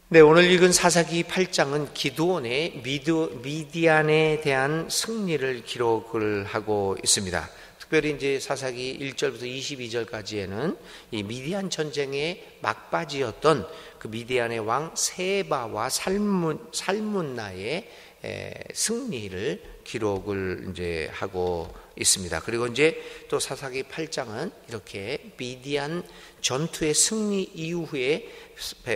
네, 오늘 읽은 사사기 8장은 기드온의 미디안에 대한 승리를 기록을 하고 있습니다. 특별히 이제 사사기 1절부터 22절까지에는 이 미디안 전쟁의 막바지였던 그 미디안의 왕 세바와 살문나의 승리를 기록을 이제 하고 있습니다. 그리고 이제 또 사사기 8장은 이렇게 미디안 전투의 승리 이후에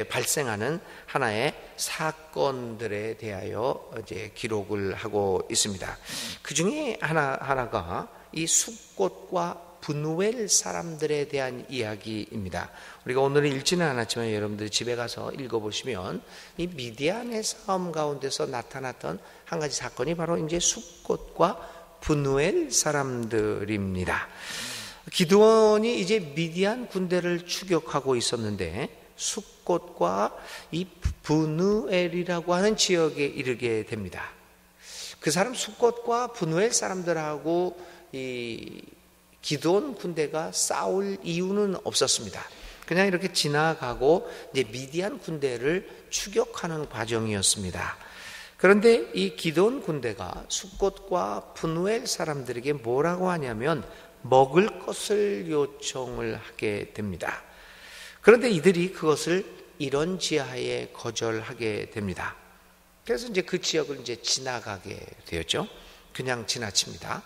발생하는 하나의 사건들에 대하여 이제 기록을 하고 있습니다. 그 중에 하나가 이 숫곳과 브누엘 사람들에 대한 이야기입니다. 우리가 오늘은 읽지는 않았지만 여러분들이 집에 가서 읽어보시면 이 미디안의 싸움 가운데서 나타났던 한 가지 사건이 바로 이제 숫곳과 브누엘 사람들입니다. 기드온이 이제 미디안 군대를 추격하고 있었는데 숫곳과 이 브누엘이라고 하는 지역에 이르게 됩니다. 그 사람 숫곳과 브누엘 사람들하고 이 기드온 군대가 싸울 이유는 없었습니다. 그냥 이렇게 지나가고 이제 미디안 군대를 추격하는 과정이었습니다. 그런데 이 기드온 군대가 숫곳과 브누엘 사람들에게 뭐라고 하냐면 먹을 것을 요청을 하게 됩니다. 그런데 이들이 그것을 이런지하에 거절하게 됩니다. 그래서 이제 그 지역을 이제 지나가게 되었죠. 그냥 지나칩니다.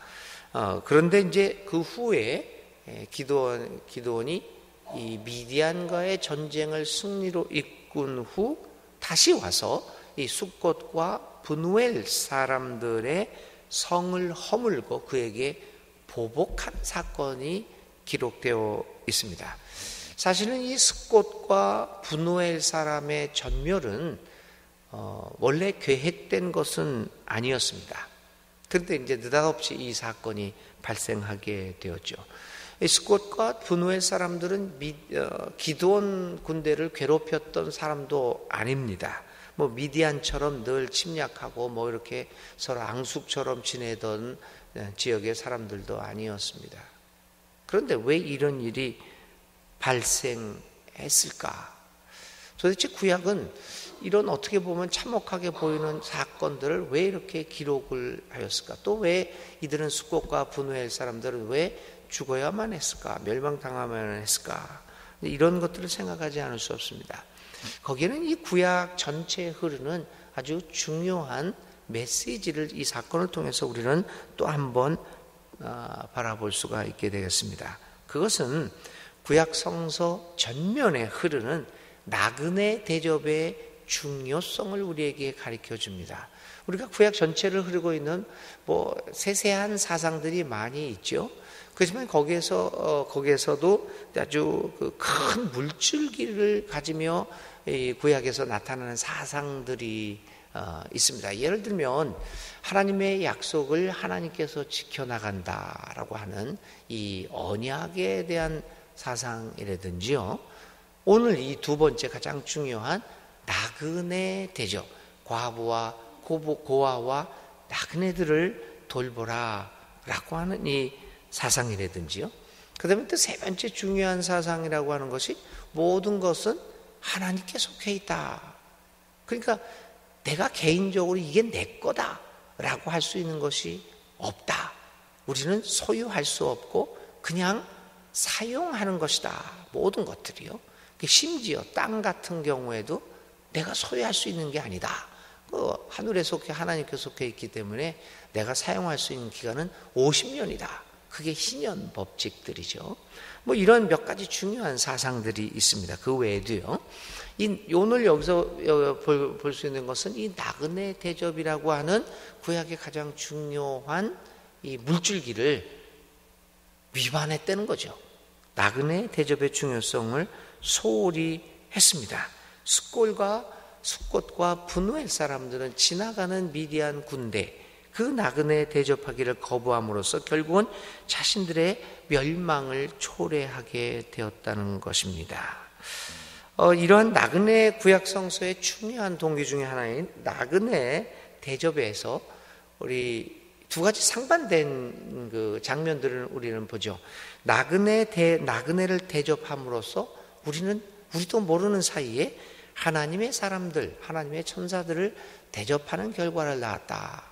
그런데 이제 그 후에 기드온이 이 미디안과의 전쟁을 승리로 이끈 후 다시 와서 이 숫곳과 브누엘 사람들의 성을 허물고 그에게 보복한 사건이 기록되어 있습니다. 사실은 이 숫곳과 브누엘 사람의 전멸은 원래 계획된 것은 아니었습니다. 그런데 이제 느닷없이 이 사건이 발생하게 되었죠. 이 숫곳과 브누엘 사람들은 기드온 군대를 괴롭혔던 사람도 아닙니다. 뭐 미디안처럼 늘 침략하고 뭐 이렇게 서로 앙숙처럼 지내던 지역의 사람들도 아니었습니다. 그런데 왜 이런 일이 발생했을까? 도대체 구약은 이런 어떻게 보면 참혹하게 보이는 사건들을 왜 이렇게 기록을 하였을까? 또 왜 이들은 숫곳과 브누엘 사람들은 왜 죽어야만 했을까? 멸망당하면 했을까? 이런 것들을 생각하지 않을 수 없습니다. 거기에는 이 구약 전체에 흐르는 아주 중요한 메시지를 이 사건을 통해서 우리는 또 한번 바라볼 수가 있게 되겠습니다. 그것은 구약 성서 전면에 흐르는 나그네 대접의 중요성을 우리에게 가르쳐 줍니다. 우리가 구약 전체를 흐르고 있는 뭐 세세한 사상들이 많이 있죠. 그렇지만 거기에서도 아주 그 큰 물줄기를 가지며 이 구약에서 나타나는 사상들이 있습니다. 예를 들면 하나님의 약속을 하나님께서 지켜나간다라고 하는 이 언약에 대한 사상이라든지요. 오늘 이 두 번째 가장 중요한 나그네 대접, 과부와 고아와 나그네들을 돌보라라고 하는 이 사상이라든지요. 그 다음에 또 세 번째 중요한 사상이라고 하는 것이 모든 것은 하나님께 속해 있다. 그러니까 내가 개인적으로 이게 내 거다 라고 할 수 있는 것이 없다. 우리는 소유할 수 없고 그냥 사용하는 것이다. 모든 것들이요. 심지어 땅 같은 경우에도 내가 소유할 수 있는 게 아니다. 하늘에 속해 하나님께 속해 있기 때문에 내가 사용할 수 있는 기간은 50년이다. 그게 희년 법칙들이죠. 뭐 이런 몇 가지 중요한 사상들이 있습니다. 그 외에도요. 오늘 여기서 볼 수 있는 것은 이 나그네 대접이라고 하는 구약의 가장 중요한 이 물줄기를 위반했다는 거죠. 나그네 대접의 중요성을 소홀히 했습니다. 숫곳과 브누엘 사람들은 지나가는 미디안 군대 그 나그네 대접하기를 거부함으로써 결국은 자신들의 멸망을 초래하게 되었다는 것입니다. 이러한 나그네 구약 성서의 중요한 동기 중에 하나인 나그네 대접에서 우리 두 가지 상반된 그 장면들을 우리는 보죠. 나그네를 대접함으로써 우리도 모르는 사이에 하나님의 사람들, 하나님의 천사들을 대접하는 결과를 낳았다.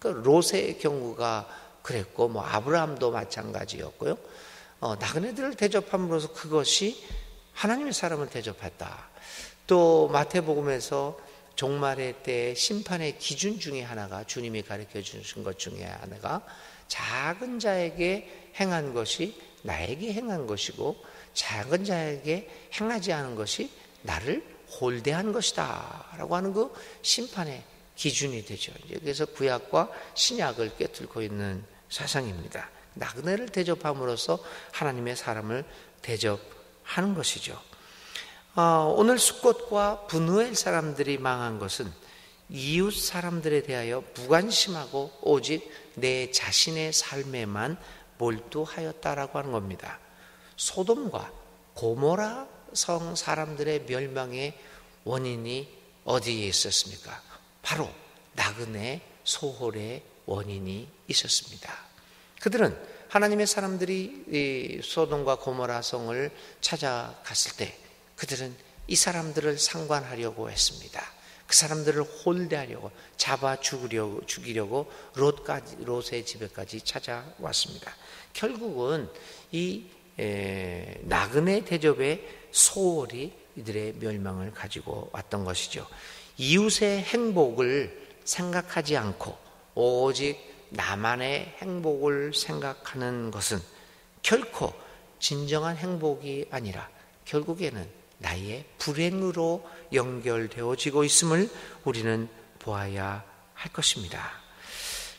그 롯의 경우가 그랬고, 뭐 아브라함도 마찬가지였고요. 나그네들을 대접함으로써 그것이 하나님의 사람을 대접했다. 또 마태복음에서 종말의 때 심판의 기준 중에 하나가, 주님이 가르쳐 주신 것 중에 하나가 작은 자에게 행한 것이 나에게 행한 것이고, 작은 자에게 행하지 않은 것이 나를 홀대한 것이다 라고 하는 그 심판의 기준이 되죠. 그래서 구약과 신약을 꿰뚫고 있는 사상입니다. 나그네를 대접함으로써 하나님의 사람을 대접하는 것이죠. 오늘 숫곳과 분우엘 사람들이 망한 것은 이웃 사람들에 대하여 무관심하고 오직 내 자신의 삶에만 몰두하였다라고 하는 겁니다. 소돔과 고모라 성 사람들의 멸망의 원인이 어디에 있었습니까? 바로 나그네 소홀의 원인이 있었습니다. 그들은 하나님의 사람들이 이 소돔과 고모라 성을 찾아갔을 때 그들은 이 사람들을 상관하려고 했습니다. 그 사람들을 홀대하려고, 잡아 죽이려고 롯의 집에까지 찾아왔습니다. 결국은 이 나그네 대접의 소홀이 이들의 멸망을 가지고 왔던 것이죠. 이웃의 행복을 생각하지 않고 오직 나만의 행복을 생각하는 것은 결코 진정한 행복이 아니라 결국에는 나의 불행으로 연결되어지고 있음을 우리는 보아야 할 것입니다.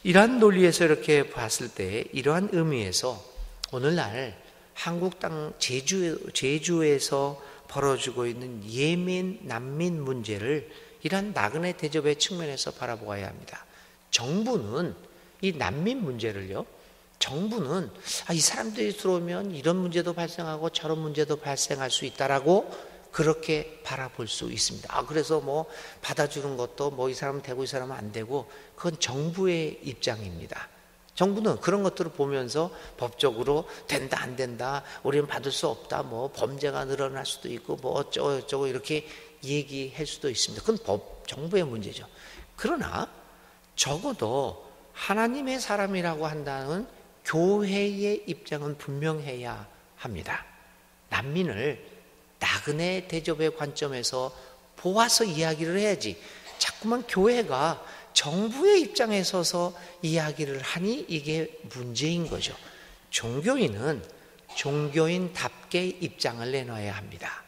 이러한 논리에서 이렇게 봤을 때, 이러한 의미에서 오늘날 한국 땅 제주에서 벌어지고 있는 예멘 난민 문제를 이러한 나그네 대접의 측면에서 바라보아야 합니다. 정부는 이 난민 문제를요, 정부는 이 사람들이 들어오면 이런 문제도 발생하고 저런 문제도 발생할 수 있다라고 그렇게 바라볼 수 있습니다. 그래서 뭐 받아주는 것도 뭐 이 사람은 되고 이 사람은 안 되고, 그건 정부의 입장입니다. 정부는 그런 것들을 보면서 법적으로 된다 안 된다, 우리는 받을 수 없다, 뭐 범죄가 늘어날 수도 있고 뭐 어쩌고 이렇게 얘기할 수도 있습니다. 그건 정부의 문제죠. 그러나 적어도 하나님의 사람이라고 한다는 교회의 입장은 분명해야 합니다. 난민을 나그네 대접의 관점에서 보아서 이야기를 해야지, 자꾸만 교회가 정부의 입장에 서서 이야기를 하니 이게 문제인 거죠. 종교인은 종교인답게 입장을 내놔야 합니다.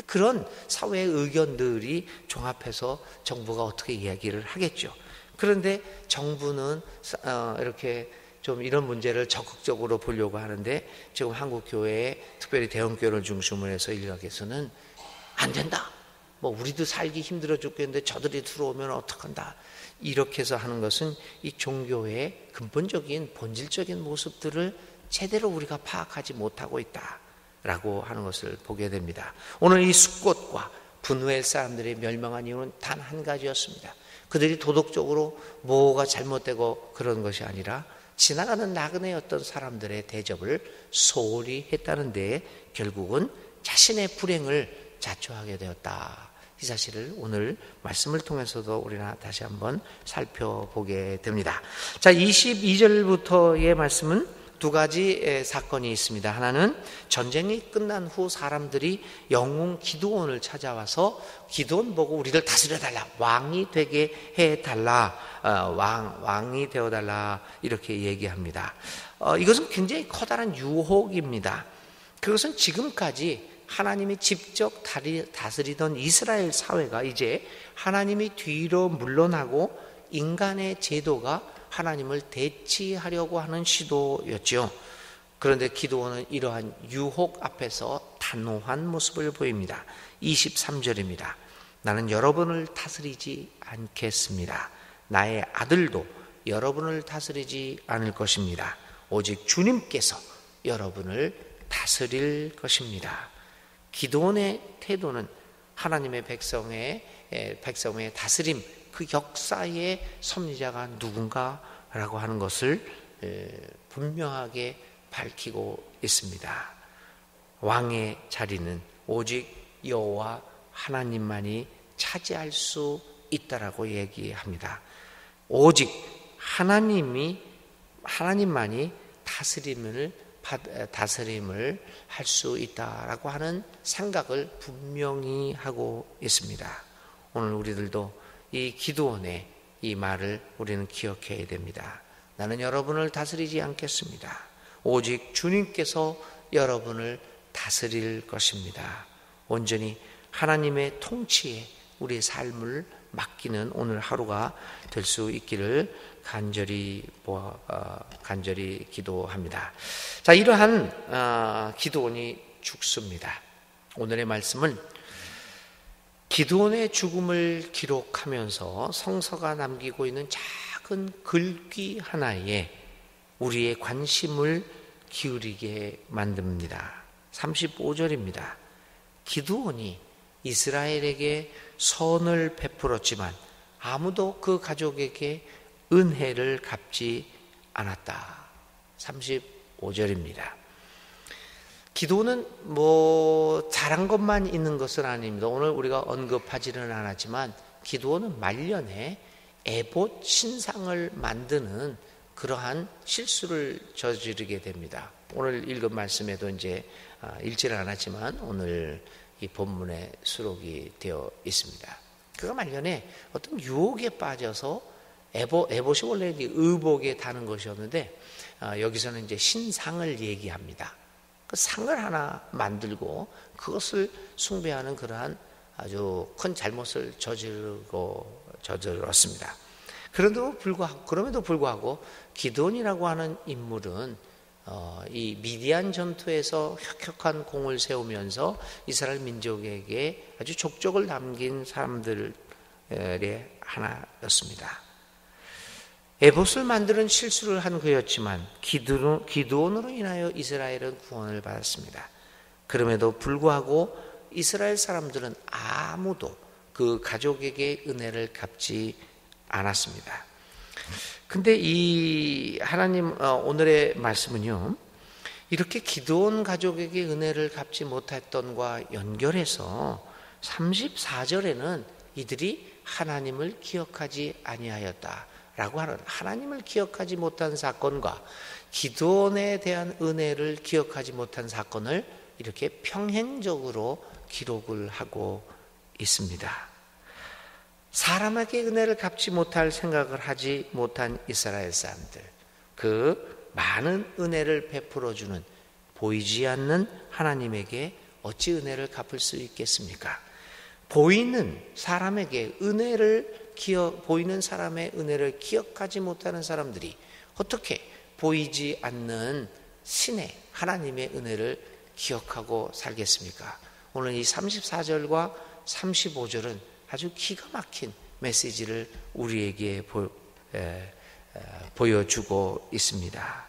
그런 사회의 의견들이 종합해서 정부가 어떻게 이야기를 하겠죠. 그런데 정부는 이렇게 좀 이런 문제를 적극적으로 보려고 하는데, 지금 한국 교회에 특별히 대형교회를 중심으로 해서 일각에서는 안 된다, 뭐 우리도 살기 힘들어 죽겠는데 저들이 들어오면 어떡한다, 이렇게 해서 하는 것은 이 종교의 근본적인 본질적인 모습들을 제대로 우리가 파악하지 못하고 있다라고 하는 것을 보게 됩니다. 오늘 이 숫곳과 분우엘 사람들의 멸망한 이유는 단 한 가지였습니다. 그들이 도덕적으로 뭐가 잘못되고 그런 것이 아니라 지나가는 나그네였던 사람들의 대접을 소홀히 했다는 데에 결국은 자신의 불행을 자초하게 되었다. 이 사실을 오늘 말씀을 통해서도 우리가 다시 한번 살펴보게 됩니다. 자, 22절부터의 말씀은 두 가지 사건이 있습니다. 하나는 전쟁이 끝난 후 사람들이 영웅 기드온을 찾아와서 기드온 보고 우리를 다스려달라, 왕이 되게 해달라, 왕이 되어달라, 이렇게 얘기합니다. 이것은 굉장히 커다란 유혹입니다. 그것은 지금까지 하나님이 직접 다스리던 이스라엘 사회가 이제 하나님이 뒤로 물러나고 인간의 제도가 하나님을 대치하려고 하는 시도였죠. 그런데 기드온은 이러한 유혹 앞에서 단호한 모습을 보입니다. 23절입니다. 나는 여러분을 다스리지 않겠습니다. 나의 아들도 여러분을 다스리지 않을 것입니다. 오직 주님께서 여러분을 다스릴 것입니다. 기드온의 태도는 하나님의 백성의 다스림, 그 역사의 섭리자가 누군가라고 하는 것을 분명하게 밝히고 있습니다. 왕의 자리는 오직 여호와 하나님만이 차지할 수 있다라고 얘기합니다. 오직 하나님만이 다스림을 할 수 있다라고 하는 생각을 분명히 하고 있습니다. 오늘 우리들도 이 기드온의 이 말을 우리는 기억해야 됩니다. 나는 여러분을 다스리지 않겠습니다. 오직 주님께서 여러분을 다스릴 것입니다. 온전히 하나님의 통치에 우리의 삶을 맡기는 오늘 하루가 될 수 있기를 간절히 기도합니다. 자, 이러한 기드온이 죽습니다. 오늘의 말씀은 기드온의 죽음을 기록하면서 성서가 남기고 있는 작은 글귀 하나에 우리의 관심을 기울이게 만듭니다. 35절입니다. 기드온이 이스라엘에게 선을 베풀었지만 아무도 그 가족에게 은혜를 갚지 않았다. 35절입니다. 기도는 잘한 것만 있는 것은 아닙니다. 오늘 우리가 언급하지는 않았지만 기도는 말년에 에봇 신상을 만드는 그러한 실수를 저지르게 됩니다. 오늘 읽은 말씀에도 이제 읽지는 않았지만 오늘 이 본문에 수록이 되어 있습니다. 그가 말년에 어떤 유혹에 빠져서 에봇이 원래 의복에 다는 것이었는데 여기서는 이제 신상을 얘기합니다. 그 상을 하나 만들고 그것을 숭배하는 그러한 아주 큰 잘못을 저질렀습니다. 그럼에도 불구하고 기드온이라고 하는 인물은 이 미디안 전투에서 혁혁한 공을 세우면서 이스라엘 민족에게 아주 족적을 남긴 사람들의 하나였습니다. 에봇을 만드는 실수를 한 그였지만 기드온으로 인하여 이스라엘은 구원을 받았습니다. 그럼에도 불구하고 이스라엘 사람들은 아무도 그 가족에게 은혜를 갚지 않았습니다. 근데 이 하나님 오늘의 말씀은요, 이렇게 기드온 가족에게 은혜를 갚지 못했던과 연결해서 34절에는 이들이 하나님을 기억하지 아니하였다라고 하는, 하나님을 기억하지 못한 사건과 기드온에 대한 은혜를 기억하지 못한 사건을 이렇게 평행적으로 기록을 하고 있습니다. 사람에게 은혜를 갚지 못할 생각을 하지 못한 이스라엘 사람들, 그 많은 은혜를 베풀어주는 보이지 않는 하나님에게 어찌 은혜를 갚을 수 있겠습니까? 보이는 사람의 은혜를 기억하지 못하는 사람들이 어떻게 보이지 않는 신의 하나님의 은혜를 기억하고 살겠습니까? 오늘 이 34절과 35절은 아주 기가 막힌 메시지를 우리에게 보여주고 있습니다.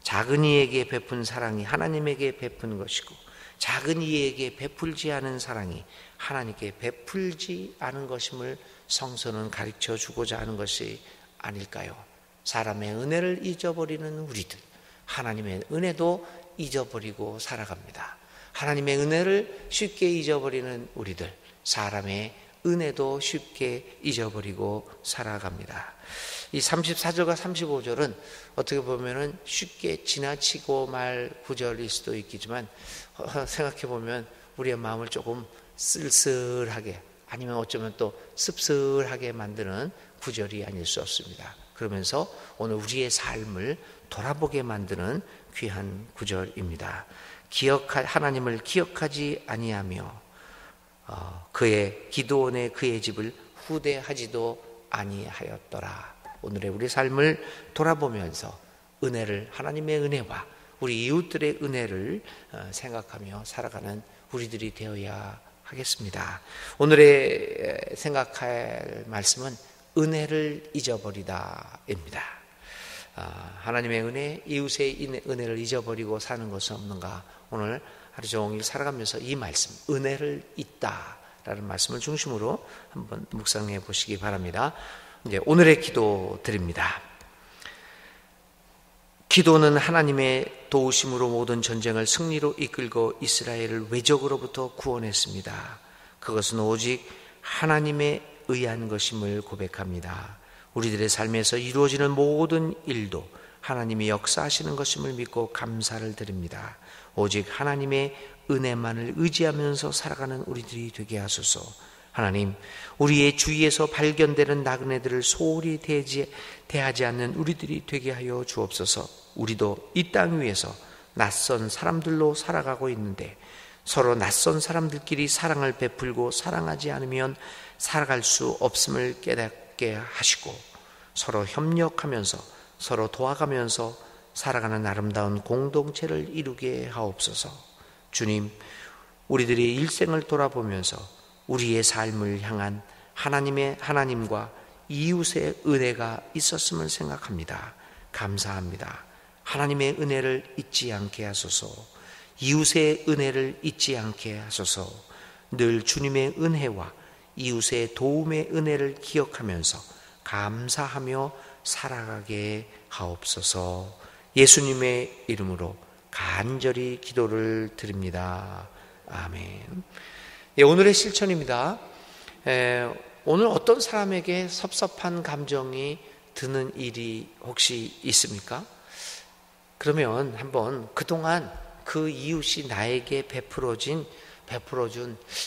작은 이에게 베푼 사랑이 하나님에게 베푼 것이고, 작은 이에게 베풀지 않은 사랑이 하나님께 베풀지 않은 것임을 성서는 가르쳐 주고자 하는 것이 아닐까요? 사람의 은혜를 잊어버리는 우리들, 하나님의 은혜도 잊어버리고 살아갑니다. 하나님의 은혜를 쉽게 잊어버리는 우리들, 사람의 은혜도 쉽게 잊어버리고 살아갑니다. 이 34절과 35절은 어떻게 보면은 쉽게 지나치고 말 구절일 수도 있겠지만, 생각해 보면 우리의 마음을 조금 쓸쓸하게, 아니면 어쩌면 또 씁쓸하게 만드는 구절이 아닐 수 없습니다. 그러면서 오늘 우리의 삶을 돌아보게 만드는 귀한 구절입니다. 하나님을 기억하지 아니하며 기드온의 그의 집을 후대하지도 아니하였더라. 오늘의 우리 삶을 돌아보면서 하나님의 은혜와 우리 이웃들의 은혜를 생각하며 살아가는 우리들이 되어야 하겠습니다. 오늘의 생각할 말씀은 은혜를 잊어버리다입니다. 하나님의 은혜, 이웃의 은혜를 잊어버리고 사는 것은 없는가? 오늘 하루 종일 살아가면서 이 말씀, 은혜를 잊다라는 말씀을 중심으로 한번 묵상해 보시기 바랍니다. 이제 오늘의 기도 드립니다. 기도는 하나님의 도우심으로 모든 전쟁을 승리로 이끌고 이스라엘을 외적으로부터 구원했습니다. 그것은 오직 하나님에 의한 것임을 고백합니다. 우리들의 삶에서 이루어지는 모든 일도 하나님이 역사하시는 것임을 믿고 감사를 드립니다. 오직 하나님의 은혜만을 의지하면서 살아가는 우리들이 되게 하소서. 하나님, 우리의 주위에서 발견되는 나그네들을 소홀히 대하지 않는 우리들이 되게 하여 주옵소서. 우리도 이 땅 위에서 낯선 사람들로 살아가고 있는데 서로 낯선 사람들끼리 사랑을 베풀고 사랑하지 않으면 살아갈 수 없음을 깨닫게 하시고 서로 협력하면서 서로 도와가면서 살아가는 아름다운 공동체를 이루게 하옵소서. 주님, 우리들의 일생을 돌아보면서 우리의 삶을 향한 하나님과 이웃의 은혜가 있었음을 생각합니다. 감사합니다. 하나님의 은혜를 잊지 않게 하소서. 이웃의 은혜를 잊지 않게 하소서. 늘 주님의 은혜와 이웃의 도움의 은혜를 기억하면서 감사하며 살아가게 하옵소서. 예수님의 이름으로 간절히 기도를 드립니다. 아멘. 오늘의 실천입니다. 오늘 어떤 사람에게 섭섭한 감정이 드는 일이 혹시 있습니까? 그러면 한번 그동안 그 이웃이 나에게 베풀어준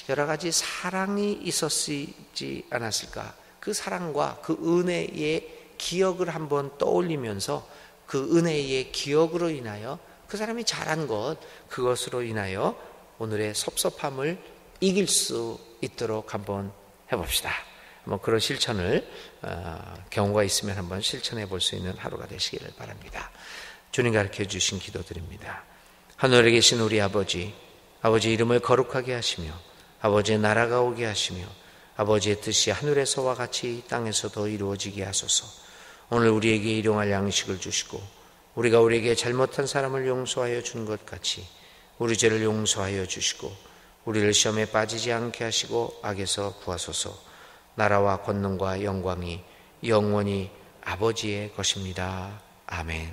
여러 가지 사랑이 있었지 않았을까? 그 사랑과 그 은혜의 기억을 한번 떠올리면서 그 은혜의 기억으로 인하여 그 사람이 잘한 것, 그것으로 인하여 오늘의 섭섭함을 이길 수 있도록 한번 해봅시다. 뭐 그런 실천을 경우가 있으면 한번 실천해 볼 수 있는 하루가 되시기를 바랍니다. 주님 가르쳐 주신 기도드립니다. 하늘에 계신 우리 아버지 이름을 거룩하게 하시며 아버지의 나라가 오게 하시며 아버지의 뜻이 하늘에서와 같이 땅에서도 이루어지게 하소서. 오늘 우리에게 일용할 양식을 주시고 우리가 우리에게 잘못한 사람을 용서하여 준 것 같이 우리 죄를 용서하여 주시고 우리를 시험에 빠지지 않게 하시고 악에서 구하소서. 나라와 권능과 영광이 영원히 아버지의 것입니다. 아멘.